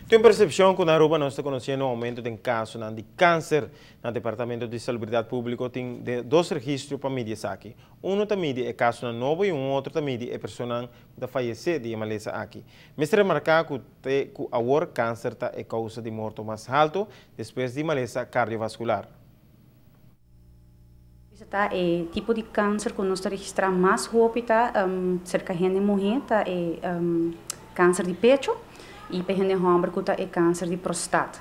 Tem percepção que na Aruba nós estamos conhecendo um aumento de casos de câncer no Departamento de Salubridade Pública. Tem dois registros para medir aqui. Um também é caso novo e outro também é pessoa que faleceu de maleza aqui. Mas remarcar que agora câncer é causa de morte mais alto depois de maleza cardiovascular. É tipo de câncer que nós registramos mais rápido, cerca de gente morrer, é câncer de peito. E para gente homem que é câncer de próstata.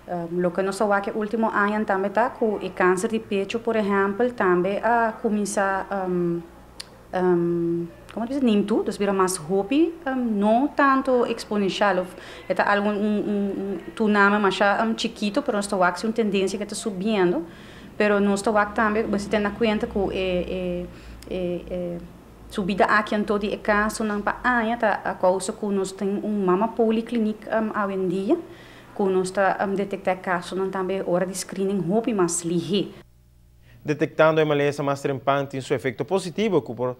O que nós sabemos que no último ano também está com o câncer de peito, por exemplo, também começa como diz, nem tudo, vira mais rápido, não tanto exponencial. É algum tsunami mais chiquito, mas nós sabemos que é uma tendência que está subindo, mas nós sabemos também, você tem na conta que subida aqui em todo o caso não para a causa que nós temos uma policlínica hoje em dia que nós está detectar casos não também hora de screening roupa mais ligeiro. Detectando a maleza mais trempante tem seu efeito positivo que por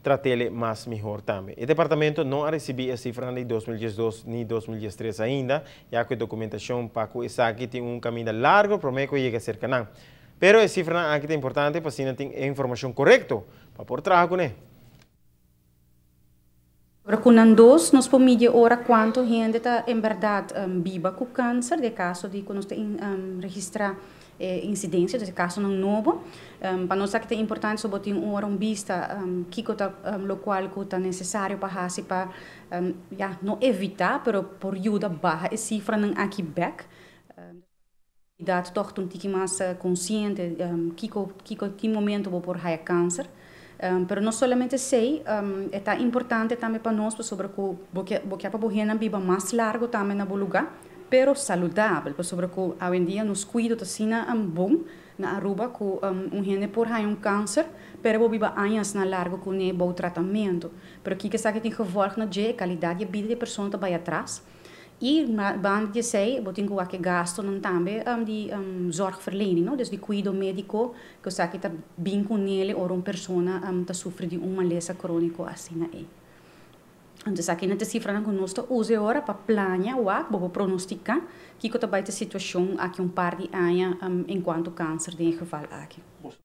tratar mais melhor também. O departamento não recebeu a cifra de 2012 nem 2013 ainda, já que a documentação para que essa aqui tem caminho largo para que chegue a ser canal. Pero a cifra aqui é importante para que tenha a informação correta para por trabalho, né? Com dois, nós podemos medir ora quanto gente está, em verdade, viva com câncer, de caso de que nós registrar incidência, de caso não novo. Para nós é importante sobre ter uma vista que o qual está necessário para não evitar, mas por ajuda barra a cifra não aqui back. Dado toch um tique mais consciente que momento vou por raio câncer. Pero não somente sei, é importante também para nós sobre que a gente viva mais largo também no lugar, pero saudável, sobre que hoje em dia nos cuidamos assim bom na Aruba com gente por aí câncer, pero viva anos na largo com um bom tratamento. Pero aqui que sabe que tem gevolg na a qualidade de vida da pessoa também atrás. E band je sei, botin ko ake gasto não também de zorgverlening, no? Dus de cuido médico que sa que tá bem com ele ou uma pessoa tá sofre de uma maleza crônica assim é. Então aqui na cifra não conosco use agora para planear o ak, para pronosticar que que tá vai ter situação aqui par de anos enquanto câncer de geval aqui.